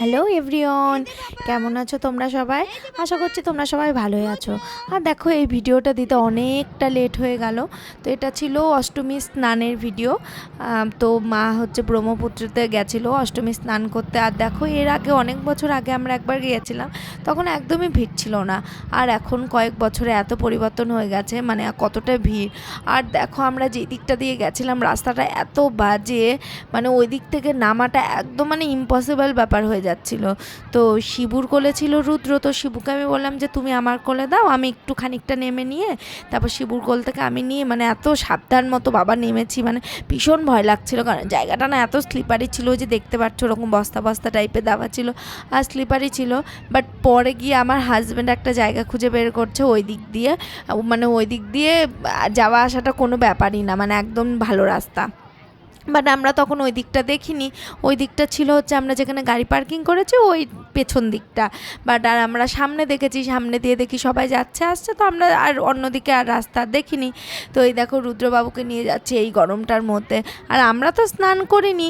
Hello everyone, কেমন আছো তোমরা সবাই? আশা করছি তোমরা সবাই ভালোই আছো। আর দেখো, এই ভিডিওটা দিতে অনেকটা লেট হয়ে গেল। তো এটা ছিল অষ্টমী স্নানের ভিডিও। তো মা হচ্ছে ব্রহ্মপুত্রতে গেছিলো অষ্টমী স্নান করতে। আর দেখো, এর আগে অনেক বছর আগে আমরা একবার গিয়েছিলাম, তখন একদমই ভিড় ছিল না। আর এখন কয়েক বছরে এত পরিবর্তন হয়ে গেছে, মানে কতটা ভিড়। আর দেখো, আমরা যে দিকটা দিয়ে গেছিলাম রাস্তাটা এত বাজে, মানে ওই দিক থেকে নামাটা একদম মানে ইম্পসিবল ব্যাপার হয়ে যাচ্ছিল। তো শিবুর কোলে ছিল রুদ্র, তো শিবুকে আমি বললাম যে তুমি আমার কোলে দাও, আমি একটু খানিকটা নেমে নিয়ে তারপর শিবুর কোল থেকে আমি নিয়ে মানে এত সাবধান মতো বাবা নেমেছি, মানে ভীষণ ভয় লাগছিল, কারণ জায়গাটা না এত স্লিপারি ছিল, যে দেখতে পাচ্ছ ওরকম বস্তা বস্তা টাইপের দেওয়া ছিল আর স্লিপারি ছিল। বাট পরে গিয়ে আমার হাজব্যান্ড একটা জায়গা খুঁজে বের করছে ওই দিক দিয়ে, মানে ওই দিক দিয়ে যাওয়া আসাটা কোনো ব্যাপারই না, মানে একদম ভালো রাস্তা। বাট আমরা তখন ওই দিকটা দেখিনি, ওই দিকটা ছিল হচ্ছে আমরা যেখানে গাড়ি পার্কিং করেছি ওই পেছন দিকটা। বাট আর আমরা সামনে দেখেছি, সামনে দিয়ে দেখি সবাই যাচ্ছে আসছে, তো আমরা আর অন্যদিকে আর রাস্তা দেখিনি। তো এই দেখো, রুদ্রবাবুকে নিয়ে যাচ্ছে এই গরমটার মধ্যে। আর আমরা তো স্নান করিনি,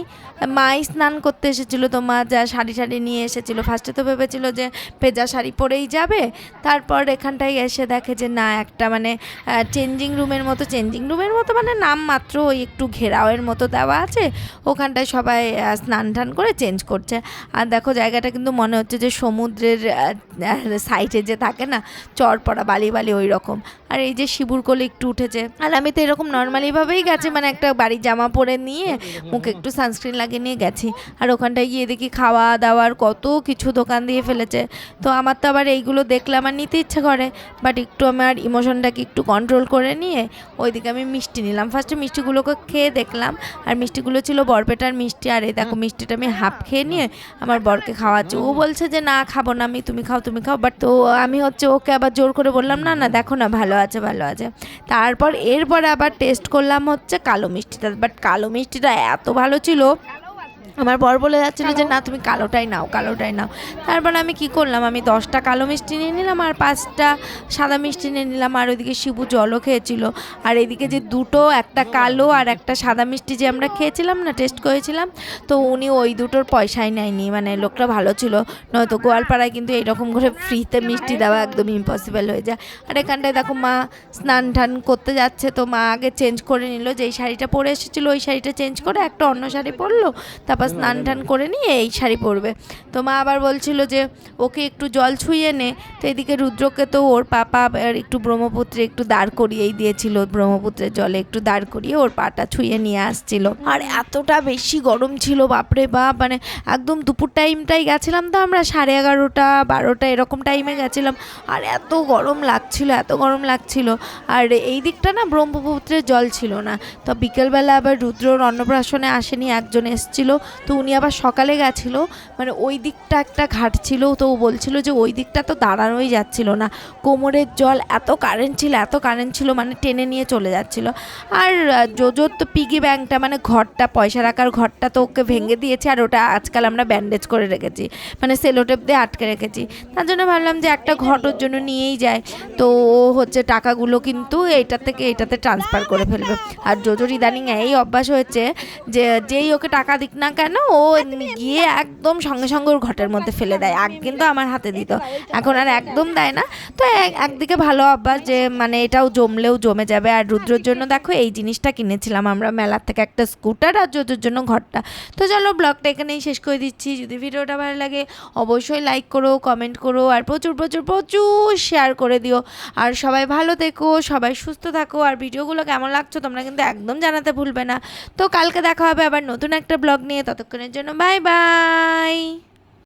মাই স্নান করতে এসেছিলো, তো মা যা শাড়ি শাড়ি নিয়ে এসেছিলো, ফার্স্টে তো ভেবেছিল যে ভেজা শাড়ি পরেই যাবে। তারপর এখানটায় এসে দেখে যে না, একটা মানে চেঞ্জিং রুমের মতো মানে নাম মাত্র, ওই একটু ঘেরাওয়ের মতো দেওয়া আছে, ওখানটায় সবাই স্নান টান করে চেঞ্জ করছে। আর দেখো, জায়গাটা কিন্তু মনে হচ্ছে যে সমুদ্রের সাইডে যে থাকে না চর পড়া বালি বালি ওই রকম। আর এই যে শিবুর কোলে একটু উঠেছে, আর আমি তো এরকম নর্মালিভাবেই গেছি, মানে একটা বাড়ির জামা পরে নিয়ে মুখে একটু সানস্ক্রিন লাগিয়ে নিয়ে গেছি। আর ওখানটায় গিয়ে দেখি খাওয়া দাওয়ার কত কিছু দোকান দিয়ে ফেলেছে। তো আমার তো আবার এইগুলো দেখলে আমার নিতে ইচ্ছে করে, বাট একটু আমার ইমোশনটাকে একটু কন্ট্রোল করে নিয়ে ওইদিকে আমি মিষ্টি নিলাম। ফার্স্টে মিষ্টিগুলোকে খেয়ে দেখলাম, আর মিষ্টিগুলো ছিল বরপেটার মিষ্টি। আর এই দেখো, মিষ্টিটা আমি হাফ খেয়ে নিয়ে আমার বরকে খাওয়াচ্ছি। ও বলছে যে না, খাবো না আমি, তুমি খাও তুমি খাও। বাট তো আমি হচ্ছে ওকে আবার জোর করে বললাম না না, দেখো না, ভালো আছে ভালো আছে। তারপর এরপরে আবার টেস্ট করলাম হচ্ছে কালো মিষ্টিটা, বাট কালো মিষ্টিটা এত ভালো ছিল, আমার বর বলে যাচ্ছিলো যে না, তুমি কালোটাই নাও কালোটাই নাও। তারপর আমি কি করলাম, আমি 10টা কালো মিষ্টি নিয়ে নিলাম আর 5টা সাদা মিষ্টি নিয়ে নিলাম। আর ওইদিকে শিবু জলও খেয়েছিল। আর এদিকে যে দুটো, একটা কালো আর একটা সাদা মিষ্টি যে আমরা খেয়েছিলাম না, টেস্ট করেছিলাম, তো উনি ওই দুটোর পয়সাই নেয়নি, মানে লোকটা ভালো ছিল। নয়তো গোয়ালপাড়ায় কিন্তু এইরকম করে ফ্রিতে মিষ্টি দেওয়া একদম ইম্পসিবল হয়ে যায়। আর এখানটায় দেখো, মা স্নান টান করতে যাচ্ছে, তো মা আগে চেঞ্জ করে নিল, যেই শাড়িটা পরে এসেছিলো ওই শাড়িটা চেঞ্জ করে একটা অন্য শাড়ি পরলো, তারপর স্নান টান করে নিয়ে এই শাড়ি পরবে। তো মা আবার বলছিল যে ওকে একটু জল ছুঁয়ে নে। তো এদিকে রুদ্রকে তো ওর পাপা একটু ব্রহ্মপুত্রে একটু দাঁড় করিয়েই দিয়েছিল, ব্রহ্মপুত্রের জলে একটু দাঁড় করিয়ে ওর পাটা ছুঁয়ে নিয়ে আসছিল। আর এতটা বেশি গরম ছিল, বাপরে বাপ, মানে একদম দুপুর টাইমটাই গেছিলাম, তো আমরা 11:30 12টা এরকম টাইমে গেছিলাম। আর এত গরম লাগছিল। আর এই দিকটা না ব্রহ্মপুত্রের জল ছিল না। তো বিকেলবেলা আবার রুদ্রর অন্নপ্রাশনে আসেনি, একজন এসেছিল, তো উনি আবার সকালে গেছিলো, মানে ওই দিকটা একটা ঘাট ছিল, তো ও বলছিল যে ওই দিকটা তো দাঁড়ানোই যাচ্ছিল না, কোমরের জল, এত কারেন্ট ছিল, মানে টেনে নিয়ে চলে যাচ্ছিল। আর জোজোর তো পিগি ব্যাংকটা, মানে ঘরটা, পয়সা রাখার ঘরটা তো ওকে ভেঙে দিয়েছে, আর ওটা আজকাল আমরা ব্যান্ডেজ করে রেখেছি, মানে সেলোটেপ দিয়ে আটকে রেখেছি। তার জন্য ভাবলাম যে একটা ঘটর জন্য নিয়েই যায়। তো ও হচ্ছে টাকাগুলো কিন্তু এইটার থেকে এইটাতে ট্রান্সফার করে ফেলবে। আর জোজোর ইদানিং এই অভ্যাস হয়েছে যে যেই ওকে টাকা দিক না কেন, ও গিয়ে একদম সঙ্গে সঙ্গে ওর ঘটের মধ্যে ফেলে দেয়। আগে কিন্তু আমার হাতে দিত, এখন আর একদম দেয় না। তো একদিকে ভালো অভ্যাস, যে মানে এটাও জমলেও জমে যাবে। আর রুদ্রর জন্য দেখো এই জিনিসটা কিনেছিলাম আমরা মেলার থেকে, একটা স্কুটার, আর রুদ্রর জন্য ঘরটা। তো চলো, ব্লগটা এখানেই শেষ করে দিচ্ছি। যদি ভিডিওটা ভালো লাগে অবশ্যই লাইক করো, কমেন্ট করো, আর প্রচুর প্রচুর প্রচুর শেয়ার করে দিও। আর সবাই ভালো থেকো, সবাই সুস্থ থাকো। আর ভিডিওগুলো কেমন লাগছো তোমরা কিন্তু একদম জানাতে ভুলবে না। তো কালকে দেখা হবে আবার নতুন একটা ব্লগ নিয়ে, ততক্ষণের জন্য বাই বাই।